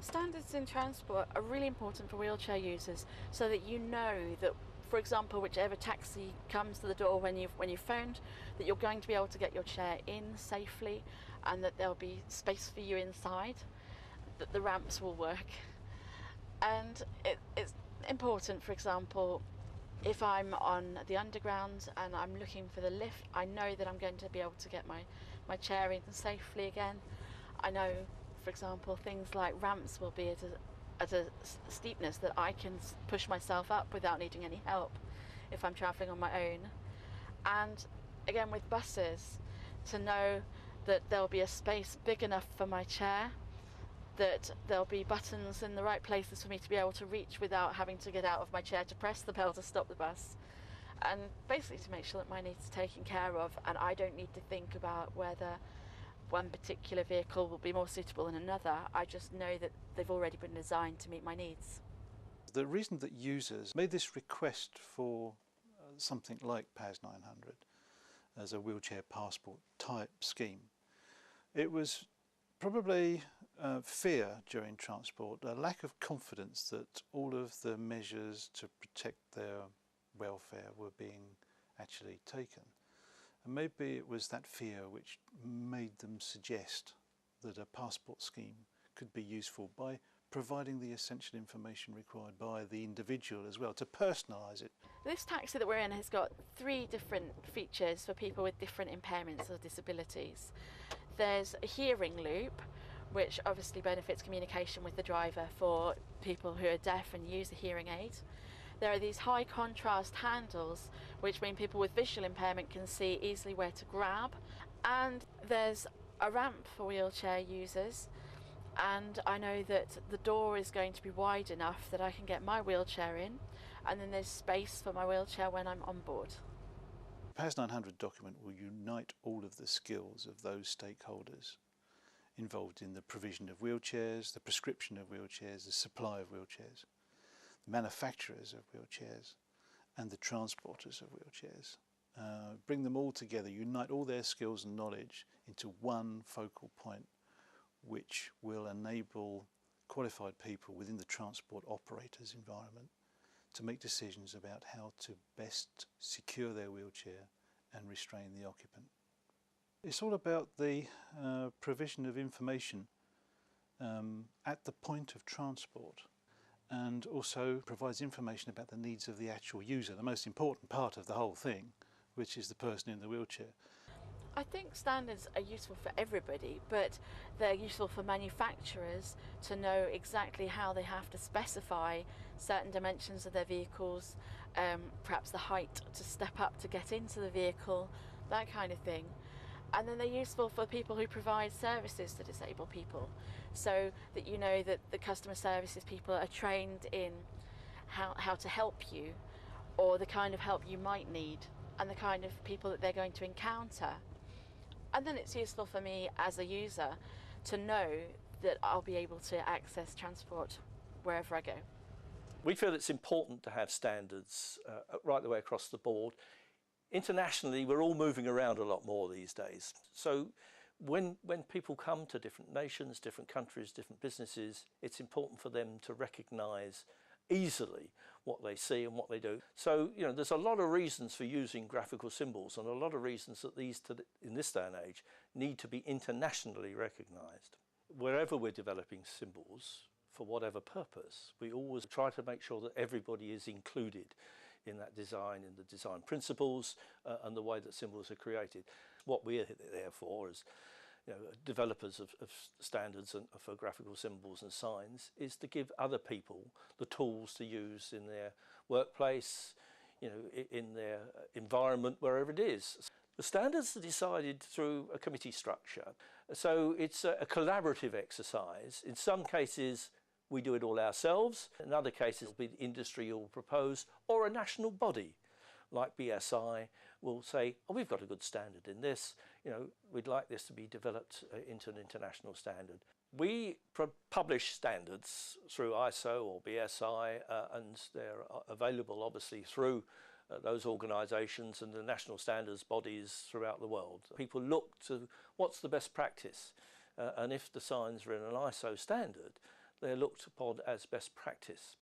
Standards in transport are really important for wheelchair users so that you know that, for example, whichever taxi comes to the door when you've phoned, that you're going to be able to get your chair in safely and that there'll be space for you inside, that the ramps will work. And it's important, for example, if I'm on the underground and I'm looking for the lift, I know that I'm going to be able to get my chair in safely again. I know, for example, things like ramps will be at a steepness that I can push myself up without needing any help if I'm travelling on my own. And again, with buses, to know that there'll be a space big enough for my chair, that there'll be buttons in the right places for me to be able to reach without having to get out of my chair to press the bell to stop the bus, and basically to make sure that my needs are taken care of and I don't need to think about whether one particular vehicle will be more suitable than another. I just know that they've already been designed to meet my needs. The reason that users made this request for something like PAS 900 as a wheelchair passport type scheme, it was probably fear during transport, a lack of confidence that all of the measures to protect their welfare were being actually taken. And maybe it was that fear which made them suggest that a passport scheme could be useful by providing the essential information required by the individual as well, to personalise it. This taxi that we're in has got 3 different features for people with different impairments or disabilities. There's a hearing loop, which obviously benefits communication with the driver for people who are deaf and use a hearing aid. There are these high contrast handles, which mean people with visual impairment can see easily where to grab. And there's a ramp for wheelchair users. And I know that the door is going to be wide enough that I can get my wheelchair in, and then there's space for my wheelchair when I'm on board. The PAS 900 document will unite all of the skills of those stakeholders involved in the provision of wheelchairs, the prescription of wheelchairs, the supply of wheelchairs, the manufacturers of wheelchairs and the transporters of wheelchairs. Bring them all together, unite all their skills and knowledge into one focal point, which will enable qualified people within the transport operators environment to make decisions about how to best secure their wheelchair and restrain the occupant. It's all about the provision of information at the point of transport, and also provides information about the needs of the actual user, the most important part of the whole thing, which is the person in the wheelchair. I think standards are useful for everybody, but they're useful for manufacturers to know exactly how they have to specify certain dimensions of their vehicles, perhaps the height to step up to get into the vehicle, that kind of thing. And then they're useful for people who provide services to disabled people, so that you know that the customer services people are trained in how to help you, or the kind of help you might need, and the kind of people that they're going to encounter. And then it's useful for me as a user to know that I'll be able to access transport wherever I go. We feel it's important to have standards right the way across the board. Internationally, we're all moving around a lot more these days. So when people come to different nations, different countries, different businesses, it's important for them to recognise easily what they see and what they do. So, you know, there's a lot of reasons for using graphical symbols, and a lot of reasons that these, in this day and age, need to be internationally recognised. Wherever we're developing symbols, for whatever purpose, we always try to make sure that everybody is included in that design, in the design principles and the way that symbols are created. What we're there for as developers of standards and for graphical symbols and signs is to give other people the tools to use in their workplace, in their environment, wherever it is. The standards are decided through a committee structure, so it's a collaborative exercise. In some cases we do it all ourselves, in other cases it'll be the industry will propose, or a national body like BSI will say, oh, we've got a good standard in this, we'd like this to be developed into an international standard. We publish standards through ISO or BSI and they're available obviously through those organisations and the national standards bodies throughout the world. People look to what's the best practice and if the signs are in an ISO standard, they're looked upon as best practice.